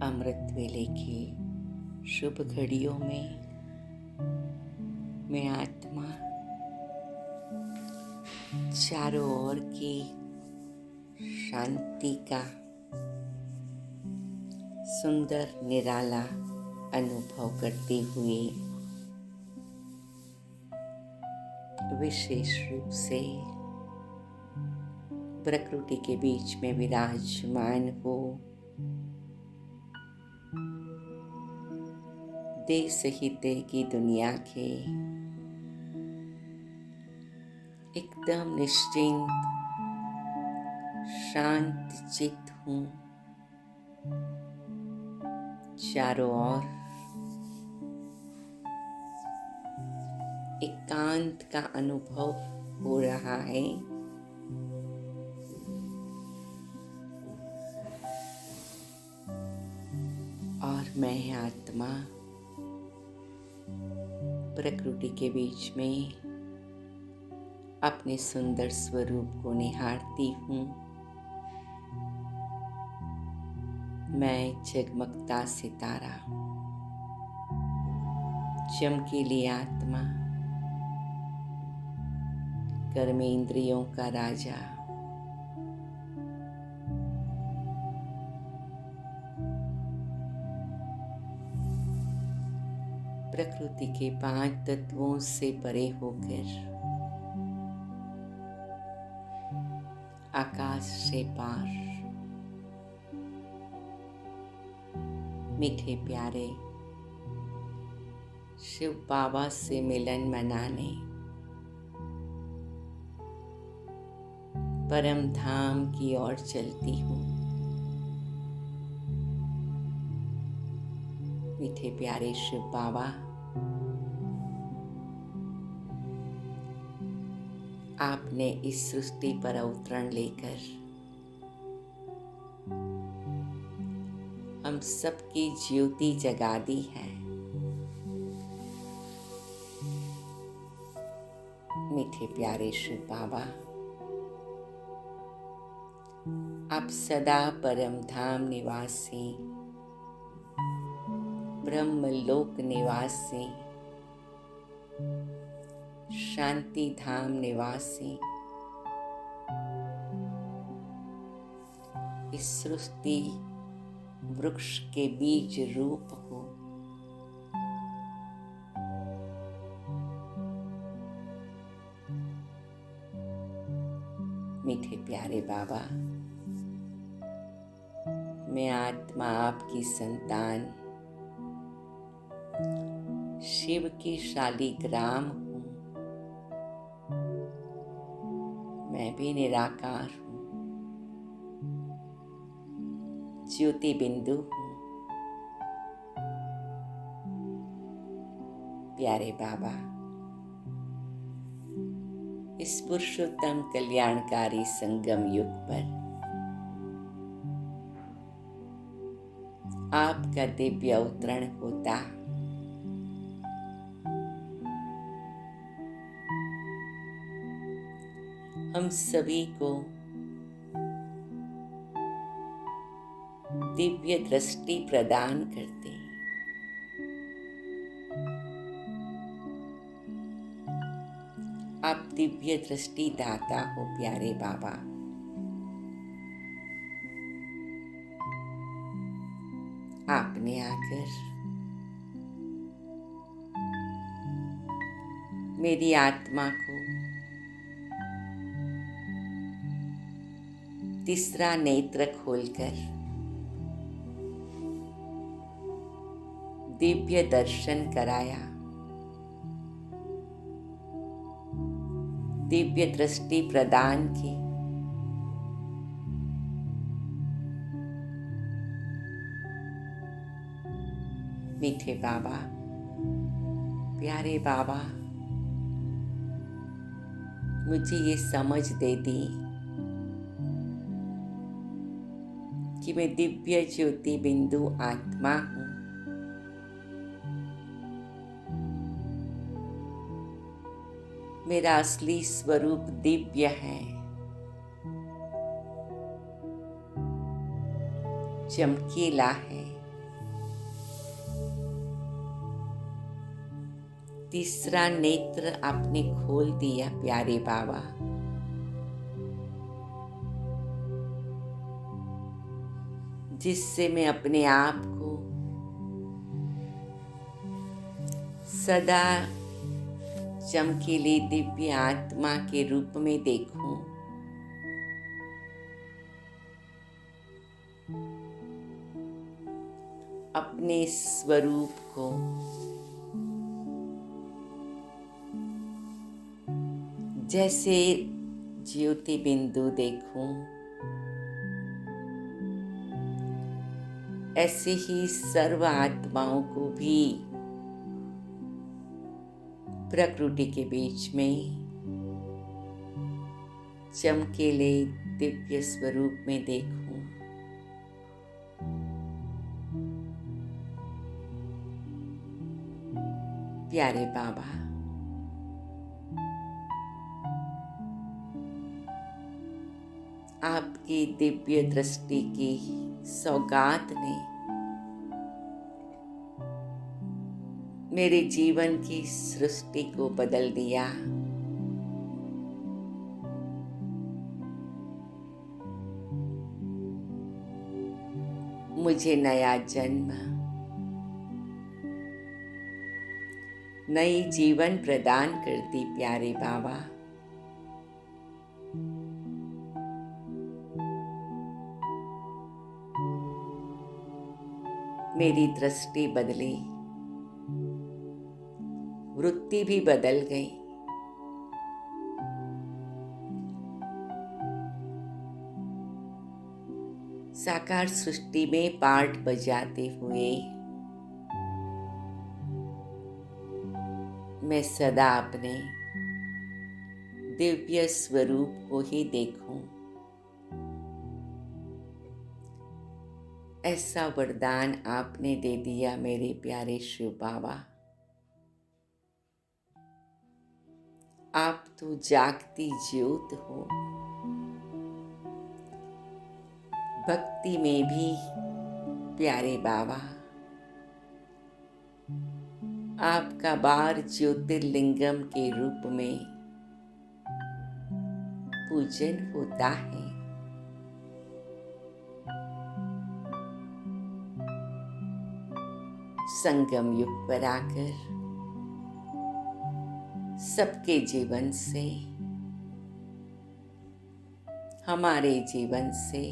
अमृत वेले की शुभ घड़ियों में मैं आत्मा चारों ओर की शांति का सुंदर निराला अनुभव करते हुए विशेष रूप से प्रकृति के बीच में विराजमान हो देश हित की दुनिया के एकदम निश्चिंत शांत चित्त हूँ। चारों ओर एकांत का अनुभव हो रहा है। और मैं आत्मा प्रकृति के बीच में अपने सुंदर स्वरूप को निहारती हूँ। मैं जगमगता सितारा, चमकीली आत्मा, कर्मेंद्रियों का राजा, प्रकृति के 5 तत्वों से परे होकर आकाश से पार मीठे प्यारे शिव बाबा से मिलन मनाने परम धाम की ओर चलती हूँ। मीठे प्यारे शिव बाबा, आपने इस सृष्टि पर अवतरण लेकर हम सबकी ज्योति जगा दी है। मीठे प्यारे शिव बाबा, आप सदा परम धाम निवासी, ब्रह्मलोक निवासी, शांति धाम निवासी, इस सृष्टि वृक्ष के बीज रूप हो। मीठे प्यारे बाबा, मैं आत्मा आपकी संतान शिव की शालिग्राम हूँ। मैं भी निराकार हूँ, ज्योति बिंदु हूँ। प्यारे बाबा, इस पुरुषोत्तम कल्याणकारी संगम युग पर आपका दिव्य अवतरण होता। हम सभी को दिव्य दृष्टि प्रदान करते। आप दिव्य दृष्टि दाता हो प्यारे बाबा। आपने आकर मेरी आत्मा को तीसरा नेत्र खोलकर दिव्य दर्शन कराया, दिव्य दृष्टि प्रदान की। मीठे बाबा, प्यारे बाबा, मुझे ये समझ दे दी कि मैं दिव्य ज्योति बिंदु आत्मा हूँ। मेरा असली स्वरूप दिव्य है, चमकीला है, तीसरा नेत्र आपने खोल दिया प्यारे बाबा। जिससे मैं अपने आप को सदा चमकीली दिव्य आत्मा के रूप में देखूं। अपने स्वरूप को जैसे ज्योति बिंदु देखूं, ऐसे ही सर्व आत्माओं को भी प्रकृति के बीच में चमकीले दिव्य स्वरूप में देखूं। प्यारे बाबा, आपकी दिव्य दृष्टि की सौगात ने मेरे जीवन की सृष्टि को बदल दिया। मुझे नया जन्म, नई जीवन प्रदान कर दी प्यारे बाबा। मेरी दृष्टि बदली, वृत्ति भी बदल गई। साकार सृष्टि में पार्ट बजाते हुए मैं सदा अपने दिव्य स्वरूप को ही देखूं, ऐसा वरदान आपने दे दिया मेरे प्यारे शिव बाबा। आप तो जागती ज्योत हो, भक्ति में भी प्यारे बाबा। आपका बार ज्योतिर्लिंगम के रूप में पूजन होता है। संगम युग पर आकर सबके जीवन से, हमारे जीवन से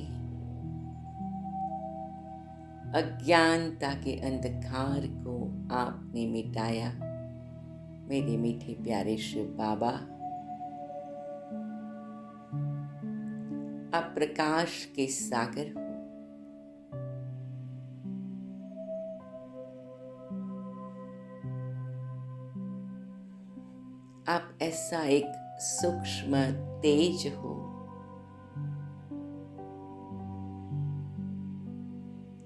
अज्ञानता के अंधकार को आपने मिटाया मेरे मीठे प्यारे शिव बाबा। आप प्रकाश के सागर हो। आप ऐसा एक सूक्ष्म तेज हो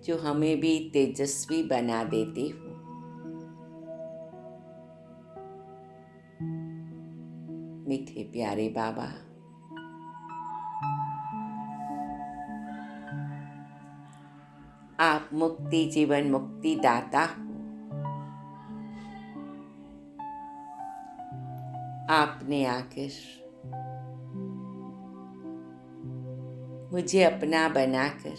जो हमें भी तेजस्वी बना देते हो। मीठे प्यारे बाबा, आप मुक्ति जीवन मुक्ति दाता हो। आपने आकर मुझे अपना बनाकर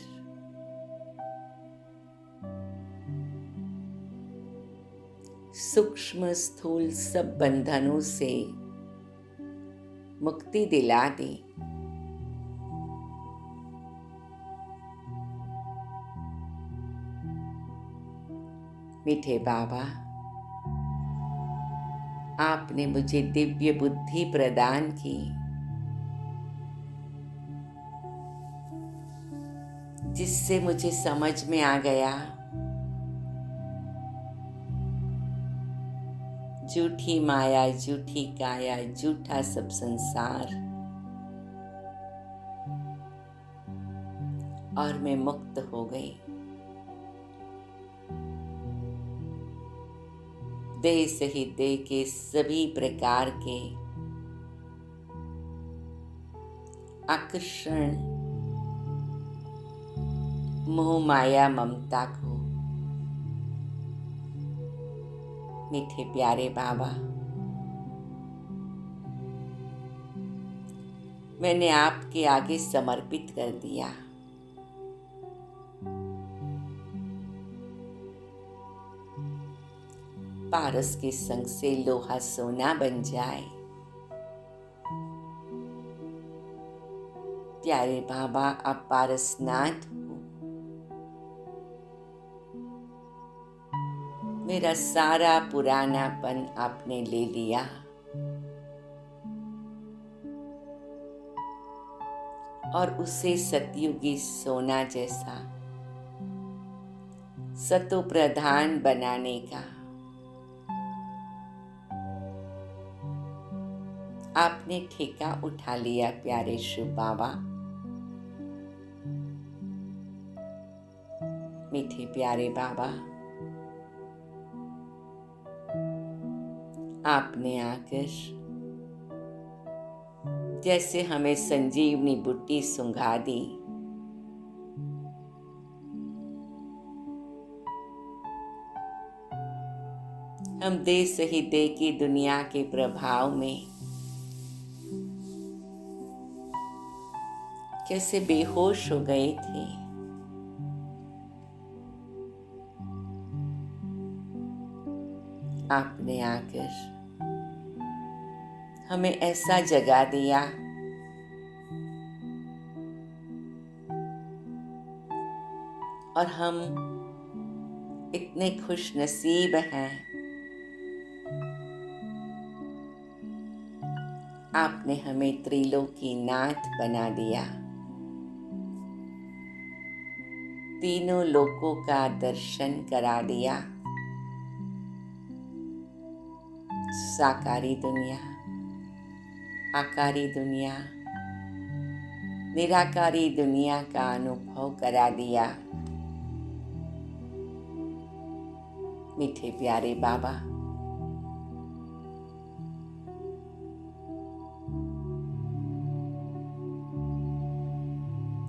सूक्ष्म स्थूल सब बंधनों से मुक्ति दिला दी। मीठे बाबा, आपने मुझे दिव्य बुद्धि प्रदान की, जिससे मुझे समझ में आ गया झूठी माया, झूठी काया, झूठा सब संसार, और मैं मुक्त हो गई। देह सहित देह के सभी प्रकार के आकर्षण, मोह माया, ममता को मीठे प्यारे बाबा, मैंने आपके आगे समर्पित कर दिया। पारस के संग से लोहा सोना बन जाए। प्यारे बाबा, आप पारसनाथ हो। मेरा सारा पुरानापन आपने ले लिया और उसे सतयुगी सोना जैसा सतो प्रधान बनाने का आपने ठेका उठा लिया। प्यारे शिव बाबा, मीठे प्यारे बाबा, आपने आकर जैसे हमें संजीवनी बूटी सुंघा दी। हम देश ही दे की दुनिया के प्रभाव में कैसे बेहोश हो गए थे। आपने आकर हमें ऐसा जगा दिया और हम इतने खुश नसीब हैं। आपने हमें त्रिलोकी नाथ बना दिया। तीनों लोकों का दर्शन करा दिया। साकारी दुनिया, आकारी दुनिया, निराकारी दुनिया का अनुभव करा दिया। मीठे प्यारे बाबा,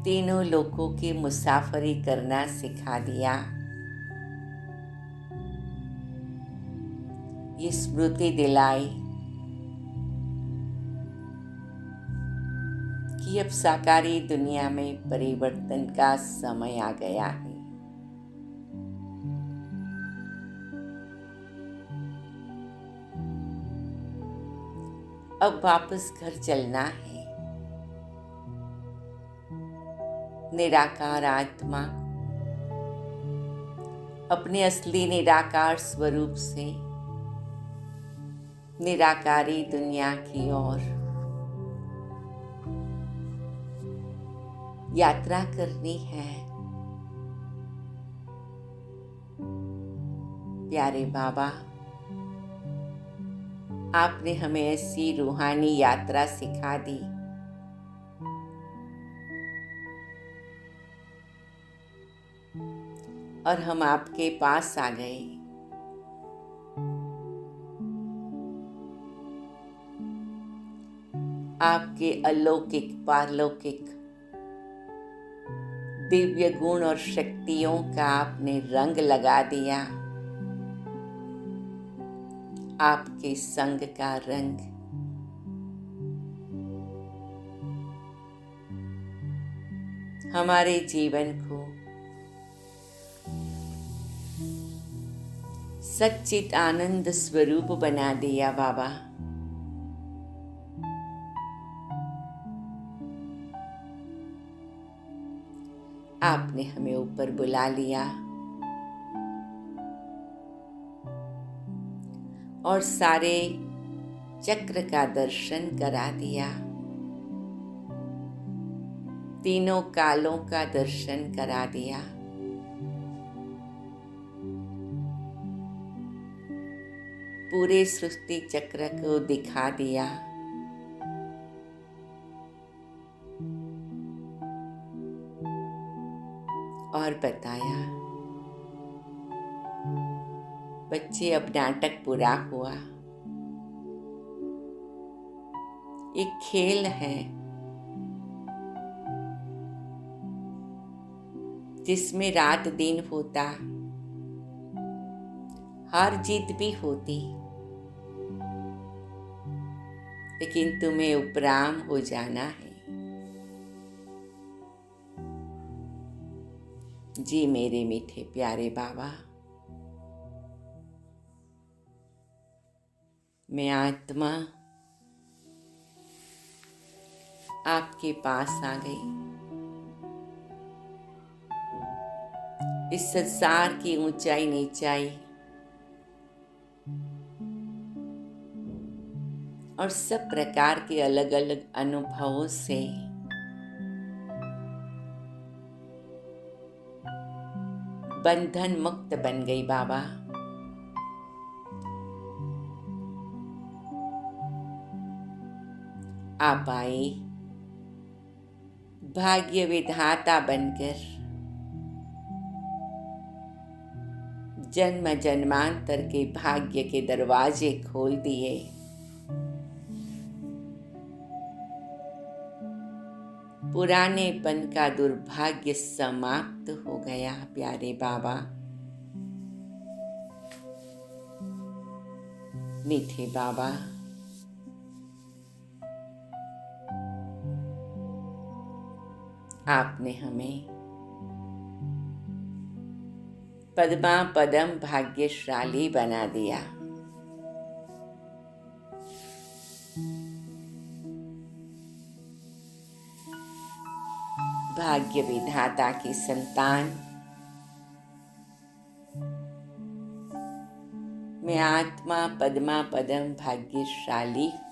तीनों लोकों की मुसाफरी करना सिखा दिया। ये स्मृति दिलाई कि अब साकारी दुनिया में परिवर्तन का समय आ गया है। अब वापस घर चलना है। निराकार आत्मा अपने असली निराकार स्वरूप से निराकारी दुनिया की ओर यात्रा करनी है। प्यारे बाबा, आपने हमें ऐसी रूहानी यात्रा सिखा दी और हम आपके पास आ गए। आपके अलौकिक पारलौकिक दिव्य गुण और शक्तियों का आपने रंग लगा दिया। आपके संग का रंग हमारे जीवन को सच्चित आनंद स्वरूप बना दिया। बाबा, आपने हमें ऊपर बुला लिया और सारे चक्र का दर्शन करा दिया। तीनों कालों का दर्शन करा दिया। पूरे सृष्टि चक्र को दिखा दिया। और बताया, बच्चे अब नाटक पूरा हुआ। एक खेल है जिसमें रात दिन होता, हार जीत भी होती, लेकिन तुम्हें उपराम हो जाना है। जी मेरे मीठे प्यारे बाबा, मैं आत्मा आपके पास आ गई। इस संसार की ऊंचाई नीचाई और सब प्रकार के अलग अलग अनुभवों से बंधन मुक्त बन गई बाबा। आप आए भाग्य विधाता बनकर, जन्म जन्मांतर के भाग्य के दरवाजे खोल दिए। पुरानेपन का दुर्भाग्य समाप्त हो गया प्यारे बाबा। मीठे बाबा, आपने हमें पद्मा पदम भाग्यशाली बना दिया। भाग्य विधाता की संतान मैं आत्मा पद्मा पदम भाग्यशाली हूँ।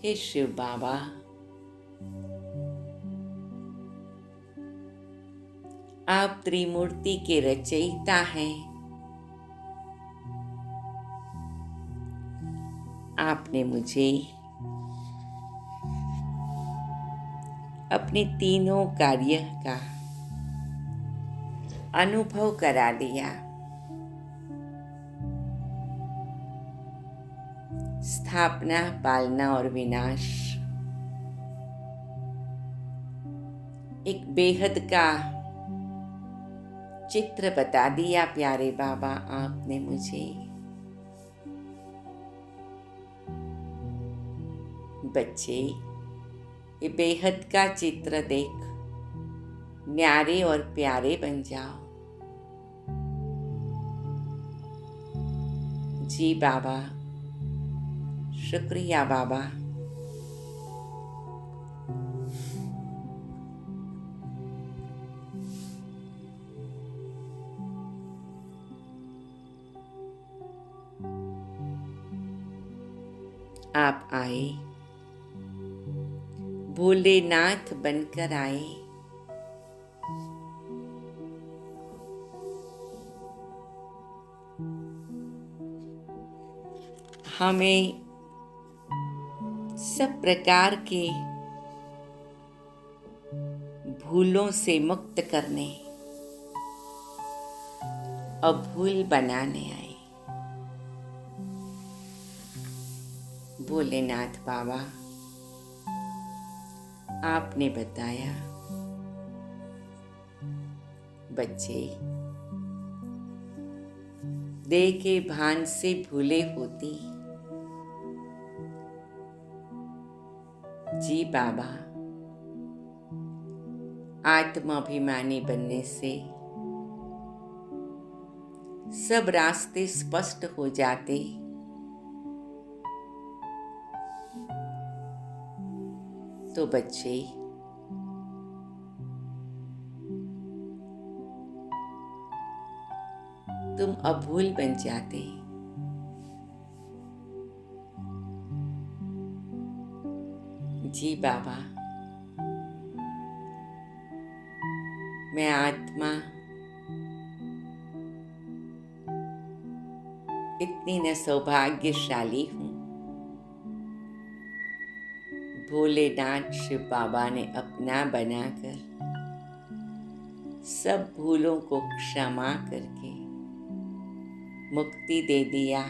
हे शिव बाबा, आप त्रिमूर्ति के रचयिता हैं। आपने मुझे अपने तीनों कार्य का अनुभव करा दिया। स्थापना, पालना और विनाश। एक बेहद का चित्र बता दिया प्यारे बाबा आपने मुझे। बच्चे, ये बेहद का चित्र देख न्यारे और प्यारे बन जाओ। जी बाबा, शुक्रिया बाबा। आप आए, भोलेनाथ बनकर आए। हमें सब प्रकार के भूलों से मुक्त करने और भूल बनाने आए। भोलेनाथ बाबा, आपने बताया बच्चे देह के भान से भूले होती। जी बाबा, आत्माभिमानी बनने से सब रास्ते स्पष्ट हो जाते। तो बच्चे, तुम अभूल बन जाते। जी बाबा, मैं आत्मा इतनी न सौभाग्यशाली हूँ। भोलेनाथ शिव बाबा ने अपना बनाकर सब भूलों को क्षमा करके मुक्ति दे दिया।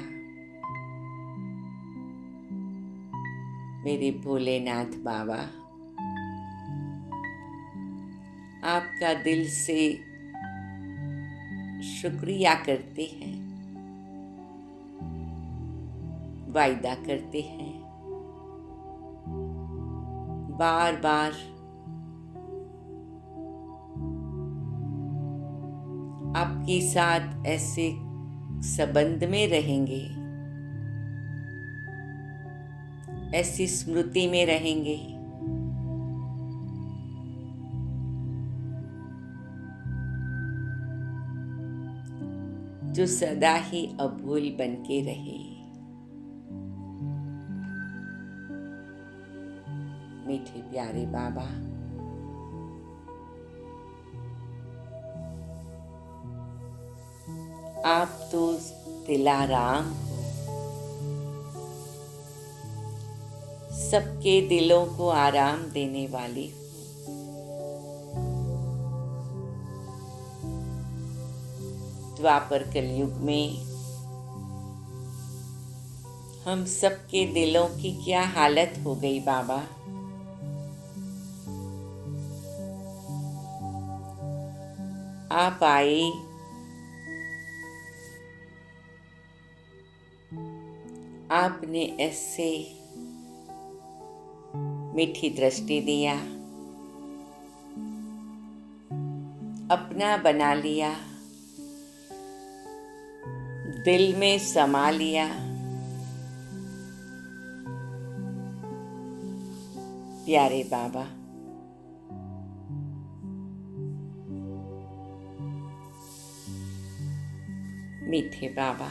मेरे भोलेनाथ बाबा, आपका दिल से शुक्रिया करते हैं, वायदा करते हैं, बार बार आपके साथ ऐसे संबंध में रहेंगे, ऐसी स्मृति में रहेंगे जो सदा ही अभूल बन के रहे। मीठे प्यारे बाबा, आप तो दिलाराम हो, सबके दिलों को आराम देने वाले हो। द्वापर कलयुग में हम सबके दिलों की क्या हालत हो गई बाबा। आप आए, आपने ऐसे मीठी दृष्टि दिया, अपना बना लिया, दिल में समा लिया। प्यारे बाबा, मीठे बाबा,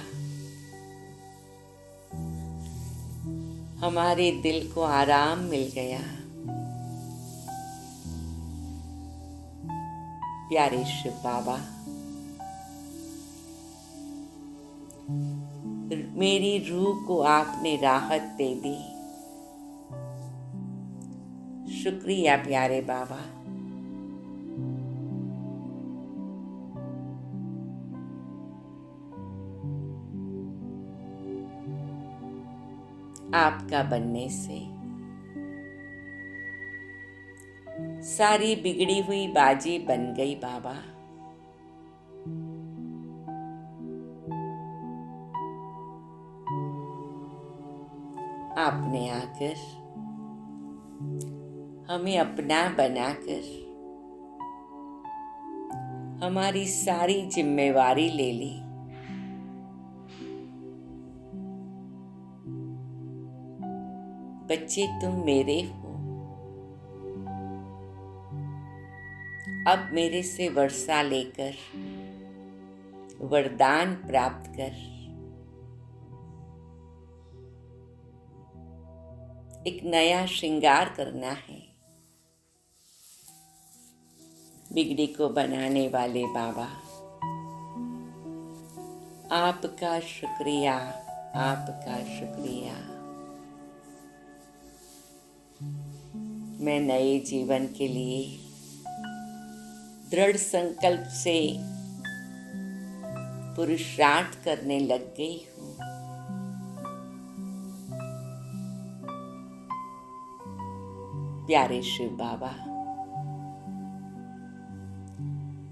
हमारे दिल को आराम मिल गया। प्यारे शिव बाबा, मेरी रूह को आपने राहत दे दी। शुक्रिया प्यारे बाबा। आपका बनने से सारी बिगड़ी हुई बाजी बन गई बाबा। आपने आकर हमें अपना बनाकर हमारी सारी जिम्मेवारी ले ली। बच्चे तुम मेरे हो, अब मेरे से वर्षा लेकर वरदान प्राप्त कर एक नया श्रृंगार करना है। बिगड़ी को बनाने वाले बाबा, आपका शुक्रिया, आपका शुक्रिया। मैं नए जीवन के लिए दृढ़ संकल्प से पुरुषार्थ करने लग गई हूँ। प्यारे शिव बाबा,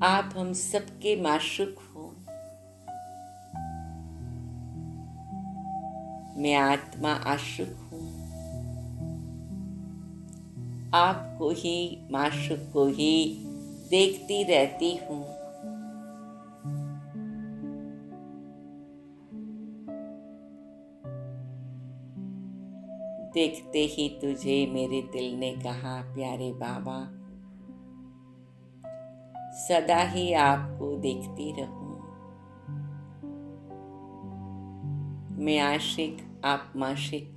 आप हम सबके माशूक हो। मैं आत्मा आशुक हूँ, आपको ही माशूक को ही देखती रहती हूँ। देखते ही तुझे मेरे दिल ने कहा प्यारे बाबा, सदा ही आपको देखती रहूं। मैं आशिक, आप माशिक,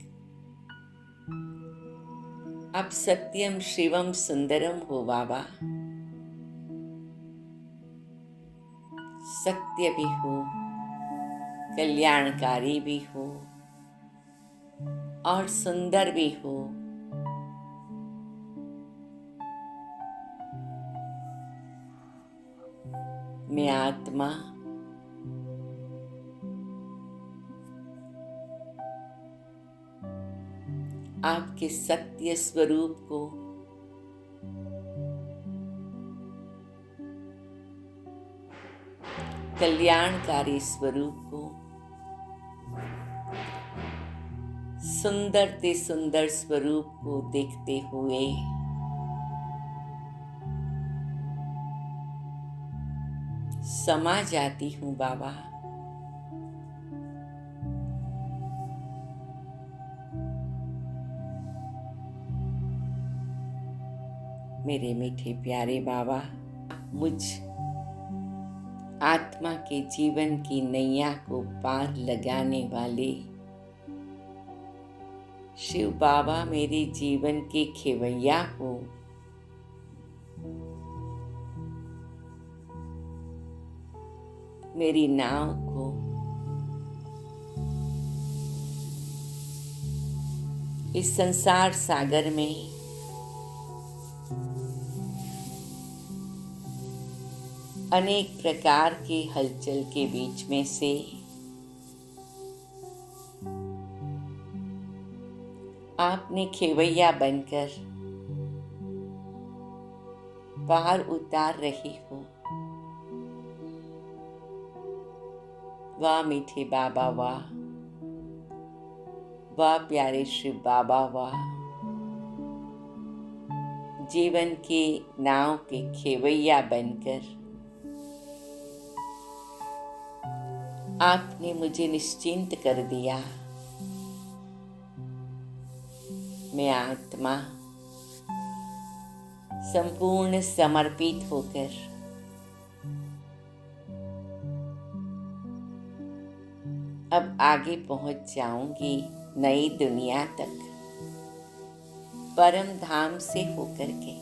आप सत्यम शिवम सुंदरम हो बाबा। सत्य भी हो, कल्याणकारी भी हो और सुंदर भी हो। मैं आत्मा आपके सत्य स्वरूप को कल्याणकारी स्वरूप को सुंदर से सुंदर स्वरूप को देखते हुए समा जाती हूँ बाबा। मेरे मीठे प्यारे बाबा, मुझ आत्मा के जीवन की नैया को पार लगाने वाले शिव बाबा मेरे जीवन के खेवैया हो। मेरी नाव को इस संसार सागर में अनेक प्रकार के हलचल के बीच में से आपने खेवैया बनकर पार उतार रही हो। वाह मीठे बाबा वाह, वाह प्यारे शिव बाबा वाह। जीवन के नाव के खेवैया बनकर आपने मुझे निश्चिंत कर दिया। मैं आत्मा संपूर्ण समर्पित होकर अब आगे पहुंच जाऊंगी नई दुनिया तक, परम धाम से होकर के।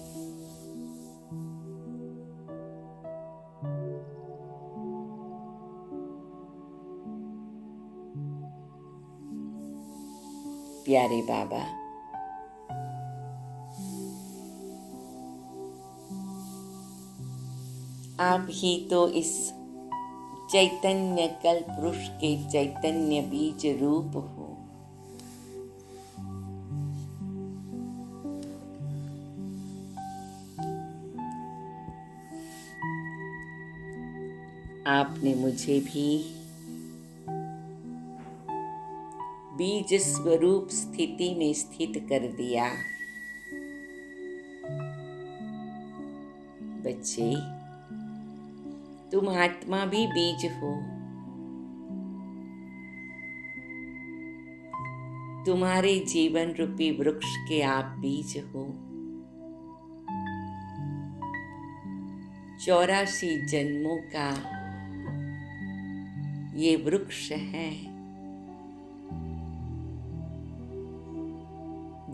प्यारे बाबा, आप ही तो इस चैतन्य कल्प वृक्ष के चैतन्य बीज रूप हो। आपने मुझे भी बीज स्वरूप स्थिति में स्थित कर दिया। बच्चे, तुम आत्मा भी बीज हो। तुम्हारे जीवन रूपी वृक्ष के आप बीज हो। 84 जन्मों का ये वृक्ष है।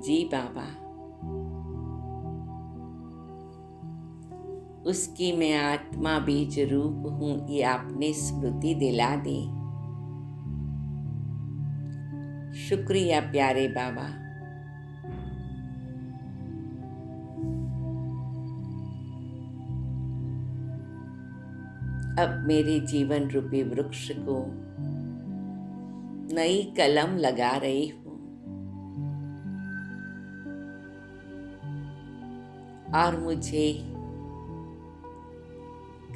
जी बाबा, उसकी मैं आत्मा बीज रूप हूं, ये आपने स्मृति दिला दी। शुक्रिया प्यारे बाबा। अब मेरे जीवन रूपी वृक्ष को नई कलम लगा रही हूं और मुझे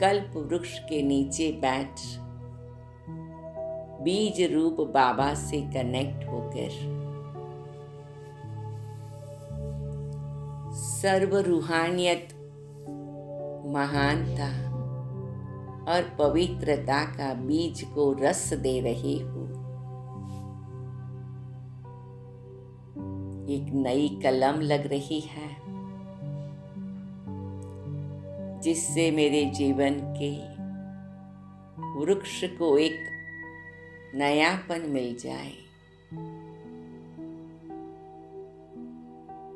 कल्प वृक्ष के नीचे बैठ बीज रूप बाबा से कनेक्ट होकर सर्व रूहानियत, महानता और पवित्रता का बीज को रस दे रही हूँ। एक नई कलम लग रही है जिससे मेरे जीवन के वृक्ष को एक नयापन मिल जाए।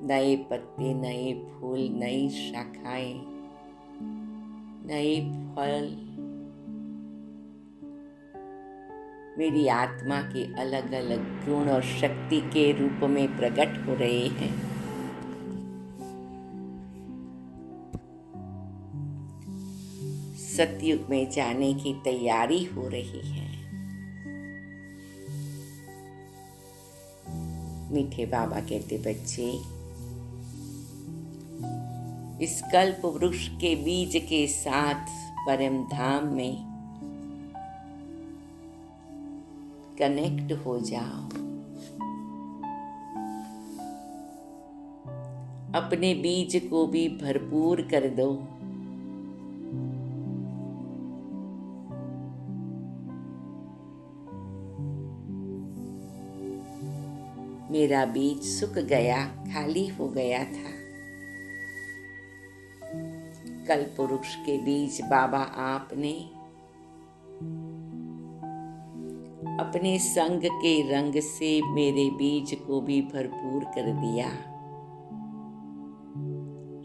नए पत्ते, नए फूल, नई शाखाएं, नए फल मेरी आत्मा के अलग अलग गुण और शक्ति के रूप में प्रकट हो रहे हैं। सतयुग में जाने की तैयारी हो रही है। मीठे बाबा कहते, बच्चे इस कल्प वृक्ष के बीज के साथ परम धाम में कनेक्ट हो जाओ। अपने बीज को भी भरपूर कर दो। मेरा बीज सूख गया, खाली हो गया था। कल्प वृक्ष के बीज बाबा आपने अपने संग के रंग से मेरे बीज को भी भरपूर कर दिया।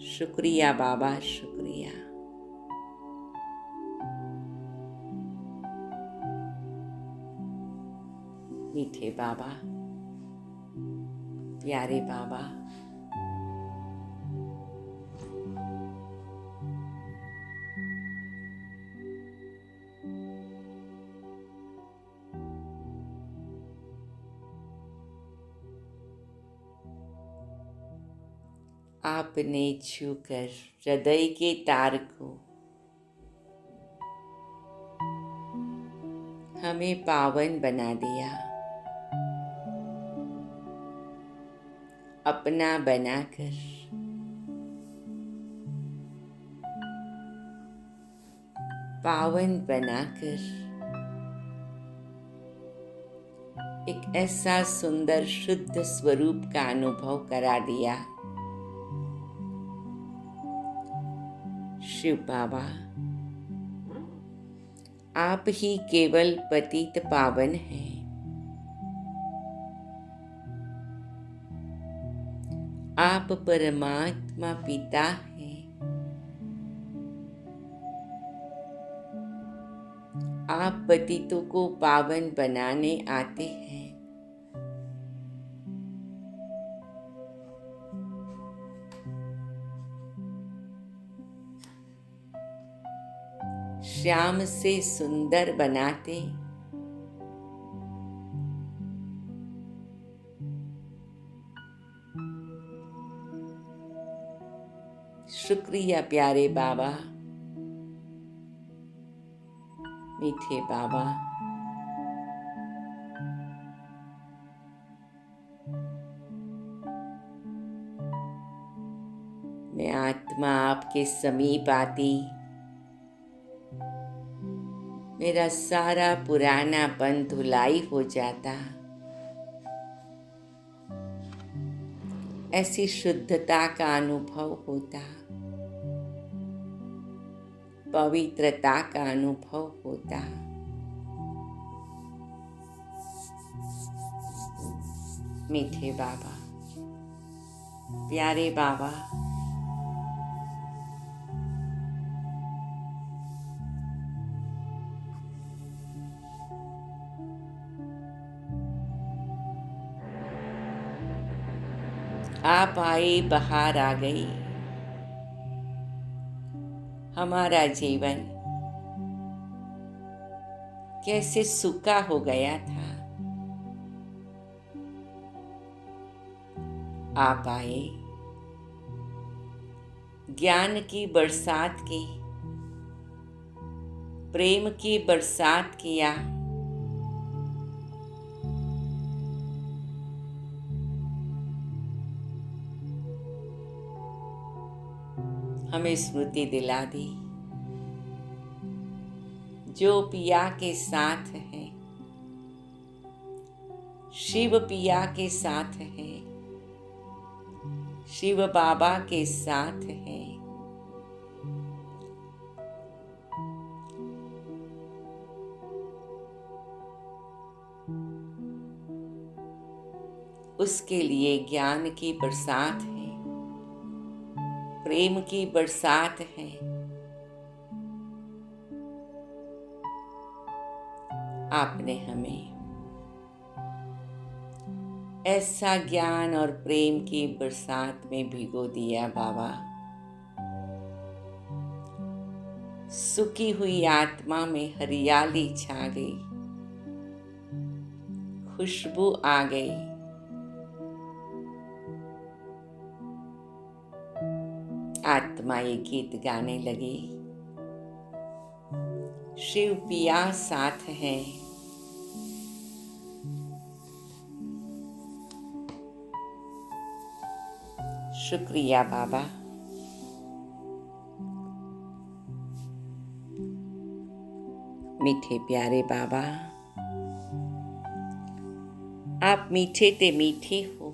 शुक्रिया बाबा, शुक्रिया। मीठे बाबा, प्यारे बाबा, आपने छूकर हृदय के तार को हमें पावन बना दिया। अपना बनाकर पावन बनाकर एक ऐसा सुंदर शुद्ध स्वरूप का अनुभव करा दिया। शिव बाबा, आप ही केवल पतित पावन हैं। आप परमात्मा पिता हैं। आप पतितों को पावन बनाने आते हैं। श्याम से सुंदर बनाते, शुक्रिया प्यारे बाबा, मीठे बाबा। मैं आत्मा आपके समीप आती, मेरा सारा पुरानापन धुलाई हो जाता। ऐसी शुद्धता का अनुभव होता, पवित्रता का अनुभव होता। मीठे बाबा, प्यारे बाबा, आप आए, बहार आ गई। हमारा जीवन कैसे सूखा हो गया था, आप आए, ज्ञान की बरसात की, प्रेम की बरसात किया। हमें स्मृति दिला दी, जो पिया के साथ है, शिव पिया के साथ है, शिव बाबा के साथ है। उसके लिए ज्ञान की बरसात है, प्रेम की बरसात है। आपने हमें ऐसा ज्ञान और प्रेम की बरसात में भिगो दिया बाबा। सूखी हुई आत्मा में हरियाली छा गई, खुशबू आ गई। आत्मा ये गीत गाने लगी। शिव पिया साथ है। शुक्रिया बाबा। मीठे प्यारे बाबा, आप मीठे ते मीठे हो।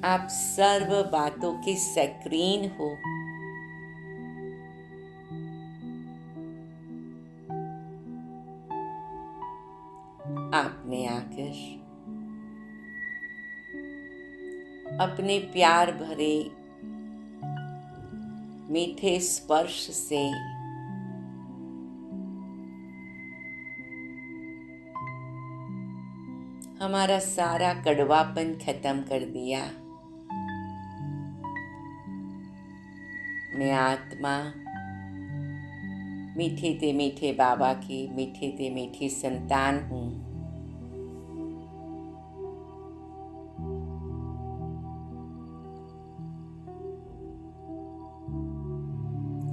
आप सर्व बातों के सक्रीन हो। आपने आकर अपने प्यार भरे मीठे स्पर्श से हमारा सारा कड़वापन खत्म कर दिया। मैं आत्मा मीठे ते मीठे बाबा की मीठे ते मीठी संतान हूँ।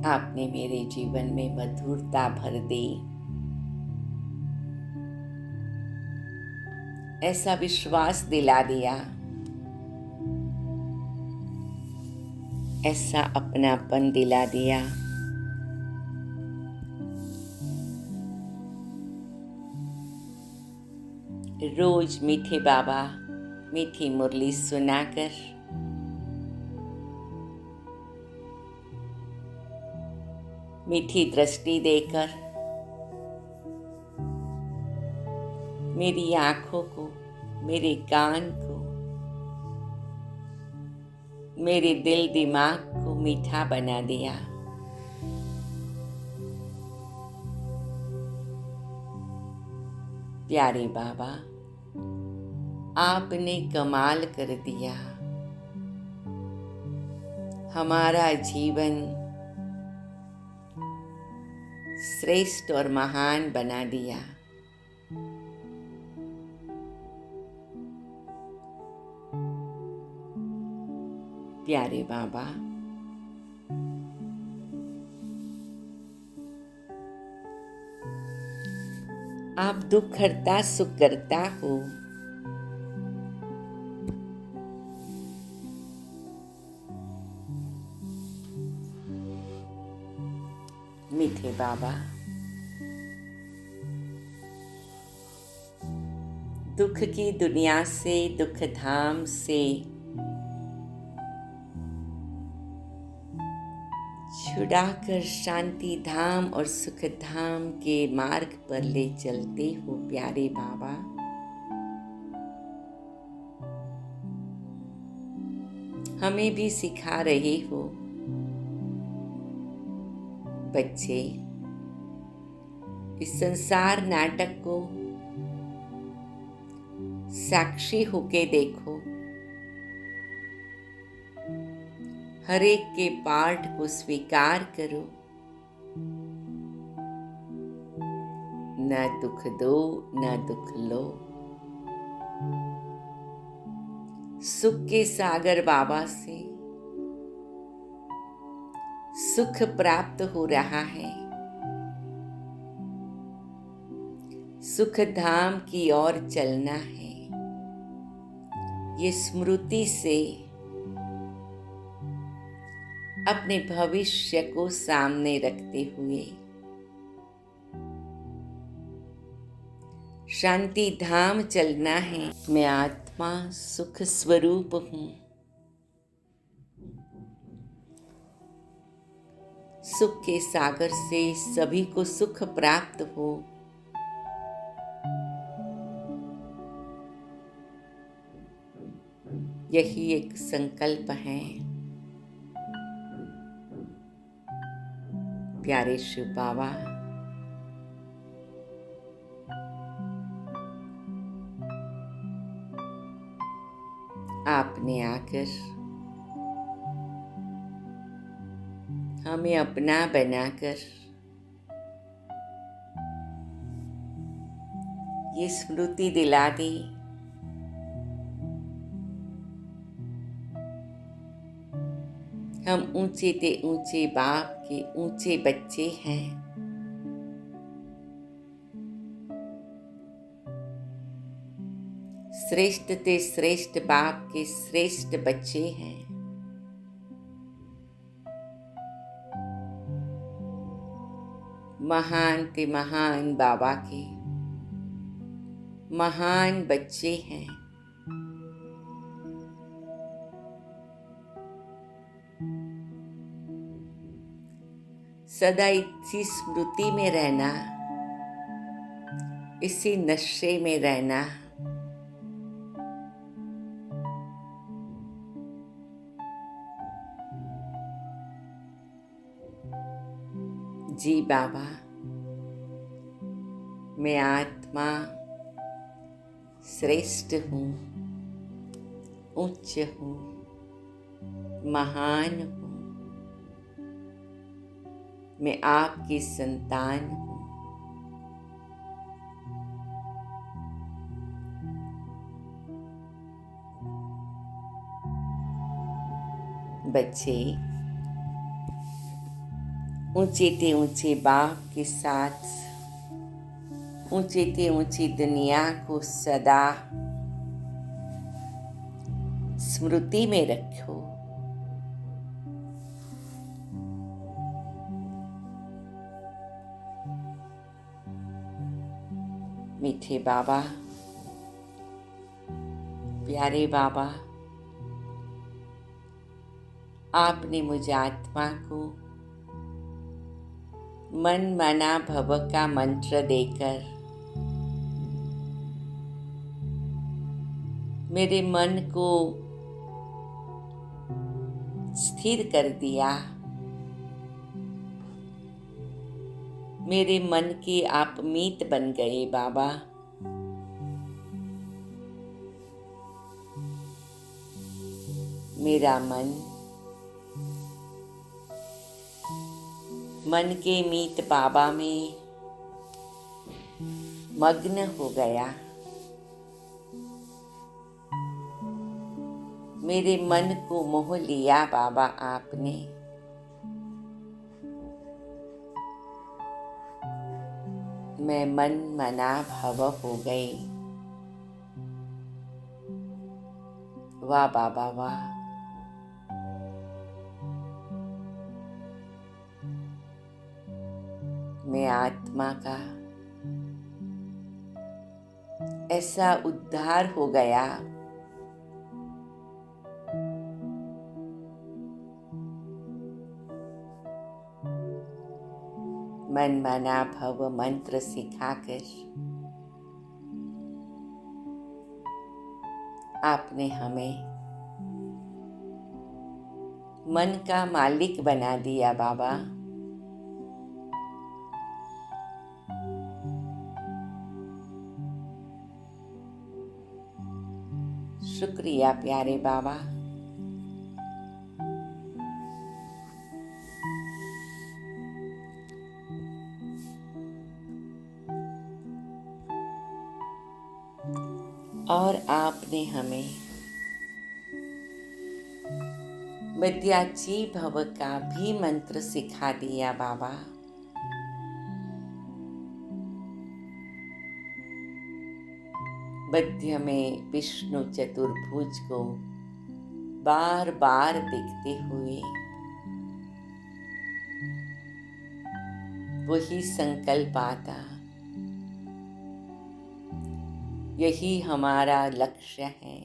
आपने मेरे जीवन में मधुरता भर दी। ऐसा विश्वास दिला दिया, ऐसा अपनापन दिला दिया। रोज मीठे बाबा मीठी मुरली सुनाकर मीठी दृष्टि देकर मेरी आंखों को, मेरे कान को, मेरे दिल दिमाग को मीठा बना दिया। प्यारे बाबा, आपने कमाल कर दिया। हमारा जीवन श्रेष्ठ और महान बना दिया। प्यारे बाबा, आप दुख हरता सुख करता हो। मीठे बाबा, दुख की दुनिया से, दुख धाम से छुड़ाकर शांति धाम और सुख धाम के मार्ग पर ले चलते हो। प्यारे बाबा, हमें भी सिखा रहे हो। बच्चे, इस संसार नाटक को साक्षी होके देखो। हर एक के पार्ट को स्वीकार करो। न दुख दो, न दुख लो। सुख के सागर बाबा से सुख प्राप्त हो रहा है। सुख धाम की ओर चलना है। ये स्मृति से अपने भविष्य को सामने रखते हुए शांति धाम चलना है। मैं आत्मा सुख स्वरूप हूँ। सुख के सागर से सभी को सुख प्राप्त हो। यही एक संकल्प है। प्यारे शिव बाबा, आपने आकर हमें अपना बनाकर ये स्मृति दिला दी हम ऊंचे ते ऊंचे बाप के ऊंचे बच्चे हैं। श्रेष्ठ ते श्रेष्ठ बाप के श्रेष्ठ बच्चे हैं। महान ते महान बाबा के महान बच्चे हैं। सदा इसी स्मृति में रहना, इसी नशे में रहना, जी बाबा, मैं आत्मा श्रेष्ठ हूँ, उच्च हूँ, महान हूँ। मैं आपकी संतान हूँ। बच्चे ऊंचे ते ऊंचे बाप के साथ ऊंचे ते ऊंची दुनिया को सदा स्मृति में रखो। मीठे बाबा, प्यारे बाबा, आपने मुझे आत्मा को मन मना भव का मंत्र देकर मेरे मन को स्थिर कर दिया। मेरे मन के आप मीत बन गए बाबा। मेरा मन के मीत बाबा में मग्न हो गया। मेरे मन को मोह लिया बाबा आपने। मैं मन मना भव हो गई। वाह बाबा वाह। मैं आत्मा का ऐसा उद्धार हो गया। मन मना भव मंत्र सिखाकर आपने हमें मन का मालिक बना दिया बाबा। शुक्रिया प्यारे बाबा। और आपने हमें विद्याची भव का भी मंत्र सिखा दिया बाबा। मध्य में विष्णु चतुर्भुज को बार बार देखते हुए वही संकल्प आता, यही हमारा लक्ष्य है,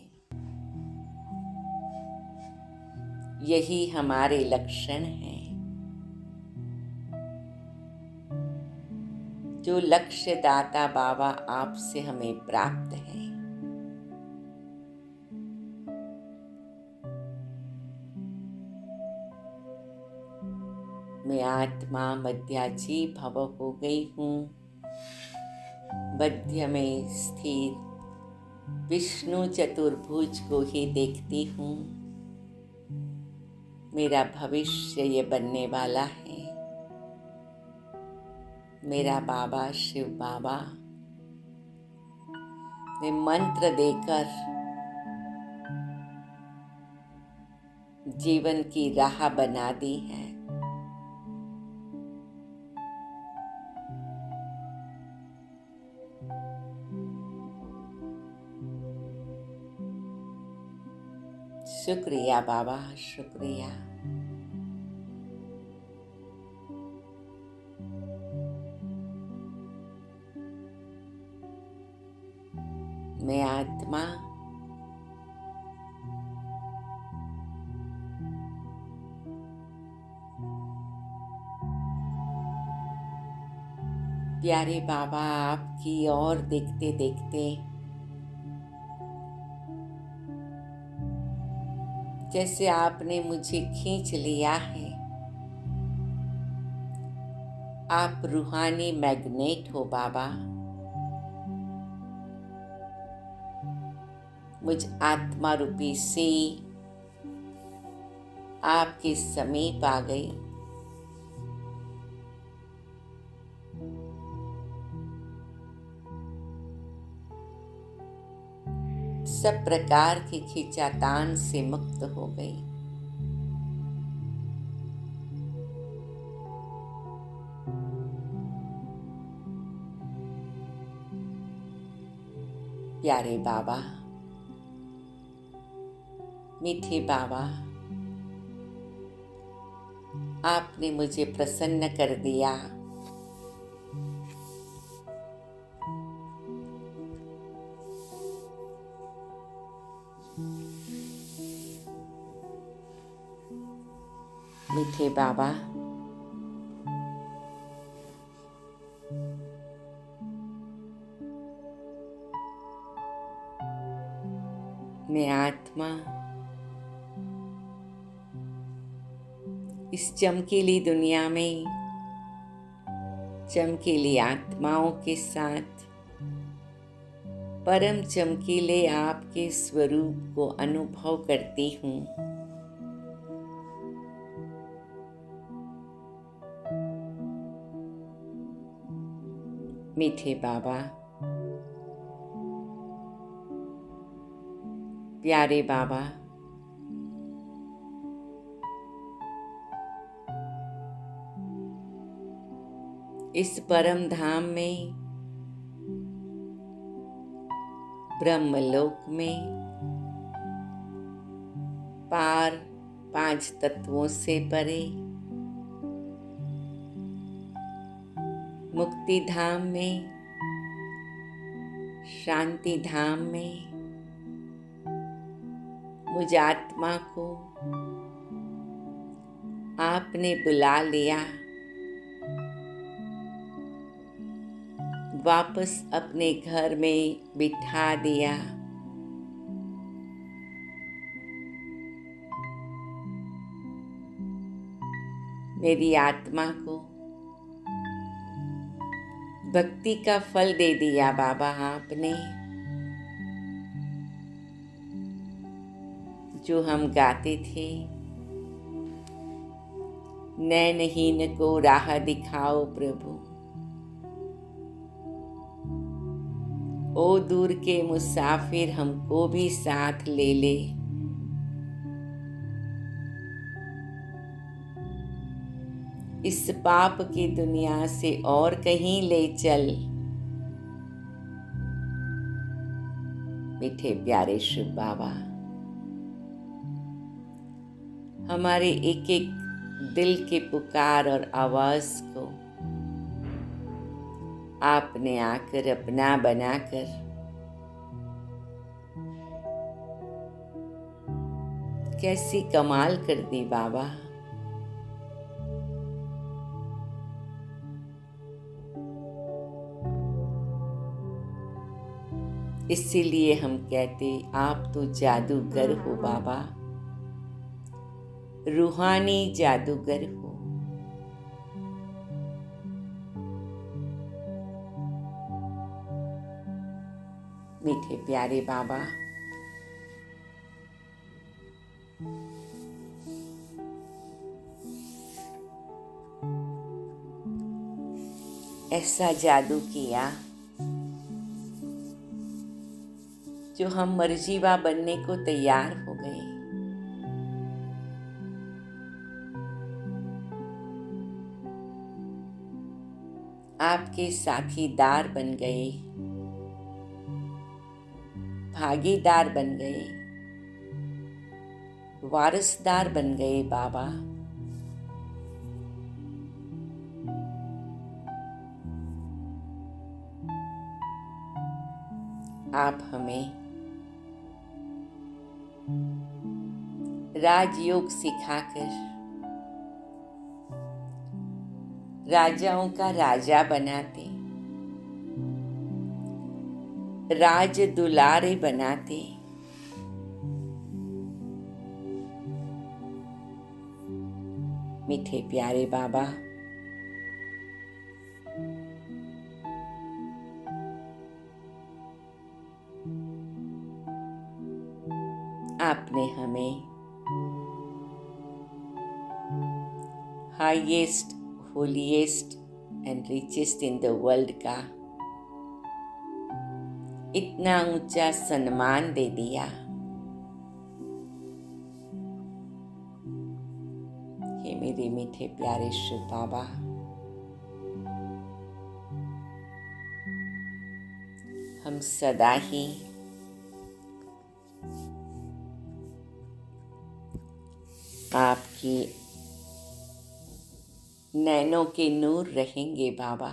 यही हमारे लक्षण हैं। जो लक्ष्य दाता बाबा आपसे हमें प्राप्त है। मैं आत्मा मध्याजी भव हो गई हूँ। मध्य में स्थिर विष्णु चतुर्भुज को ही देखती हूँ। मेरा भविष्य ये बनने वाला है। मेरा बाबा शिव बाबा ने मंत्र देकर जीवन की राह बना दी है। शुक्रिया बाबा, शुक्रिया। मैं आत्मा प्यारे बाबा आपकी ओर देखते देखते जैसे आपने मुझे खींच लिया है। आप रूहानी मैग्नेट हो बाबा। मुझ आत्मा रूपी से आपके समीप आ गई। सब प्रकार की खींचातान से मुक्त हो गई। प्यारे बाबा, मीठे बाबा, आपने मुझे प्रसन्न कर दिया। मीठे बाबा, मैं आत्मा इस चमकीली दुनिया में चमकीली आत्माओं के साथ परम चमकीले आपके स्वरूप को अनुभव करती हूँ। मीठे बाबा, प्यारे बाबा, इस परम धाम में, ब्रह्मलोक में, पार 5 तत्वों से परे, मुक्ति धाम में, शांति धाम में मुझ आत्मा को आपने बुला लिया। वापस अपने घर में बिठा दिया। मेरी आत्मा को भक्ति का फल दे दिया बाबा आपने। जो हम गाते थे, नैनहीन को राह दिखाओ प्रभु, ओ दूर के मुसाफिर हमको भी साथ ले ले। इस पाप की दुनिया से और कहीं ले चल। मीठे प्यारे शिव बाबा, हमारे एक एक दिल के पुकार और आवाज को आपने आकर अपना बनाकर कैसी कमाल कर दी बाबा। इसीलिए हम कहते आप तो जादूगर हो बाबा, रूहानी जादूगर हो। मीठे प्यारे बाबा, ऐसा जादू किया जो हम मर्जीवा बनने को तैयार हो गए। आपके साथीदार बन गए, भागीदार बन गए, वारिसदार बन गए बाबा। आप हमें राजयोग सिखाकर राजाओं का राजा बनाते, राज दुलारे बनाते, मीठे प्यारे बाबा। आपने हमें highest, holiest and richest in the world का इतना ऊंचा सम्मान दे दिया। हे मेरे मीठे प्यारे शिव बाबा, हम सदा ही आपकी नैनों के नूर रहेंगे बाबा।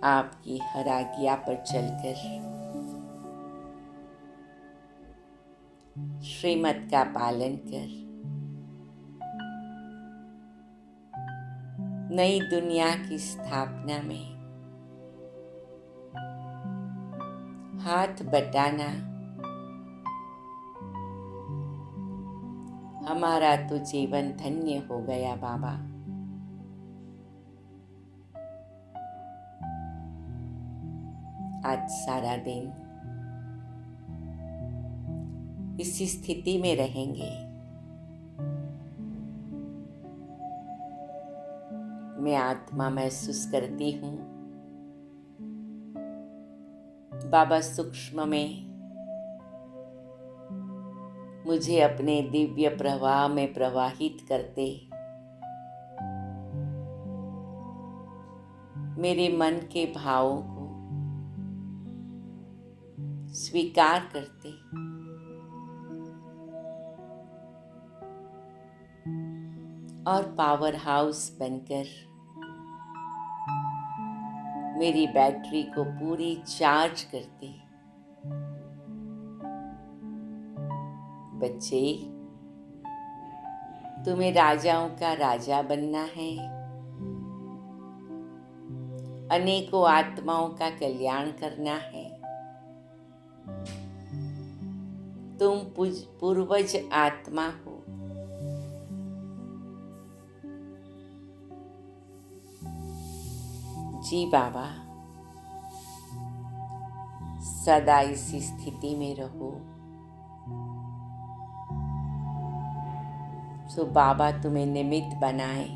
आपकी हर आज्ञा पर चलकर श्रीमत का पालन कर नई दुनिया की स्थापना में हाथ बटाना हमारा तो जीवन धन्य हो गया बाबा। आज सारा दिन इसी स्थिति में रहेंगे। मैं आत्मा महसूस करती हूँ बाबा सूक्ष्म में मुझे अपने दिव्य प्रवाह में प्रवाहित करते, मेरे मन के भावों को स्वीकार करते, और पावर हाउस बनकर मेरी बैटरी को पूरी चार्ज करते। बच्चे, तुम्हें राजाओं का राजा बनना है, अनेकों आत्माओं का कल्याण करना है। तुम पूर्वज आत्मा हो। जी बाबा, सदा इसी स्थिति में रहो। तो बाबा तुम्हें निमित्त बनाए,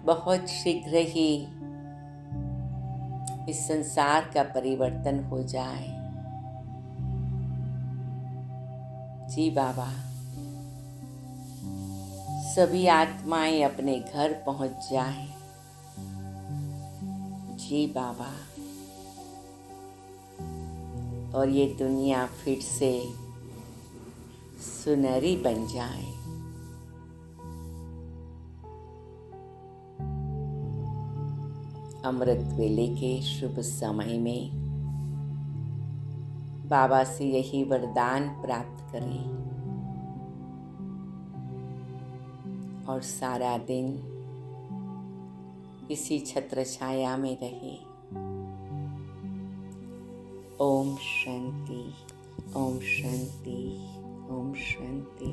बहुत शीघ्र ही इस संसार का परिवर्तन हो जाए। जी बाबा, सभी आत्माएं अपने घर पहुंच जाएं। जी बाबा, और ये दुनिया फिर से सुनहरी बन जाए। अमृत वेले के शुभ समय में बाबा से यही वरदान प्राप्त करें और सारा दिन इसी छत्र छाया में रहे। ओम शांति, ओम शांति, ओम शांति।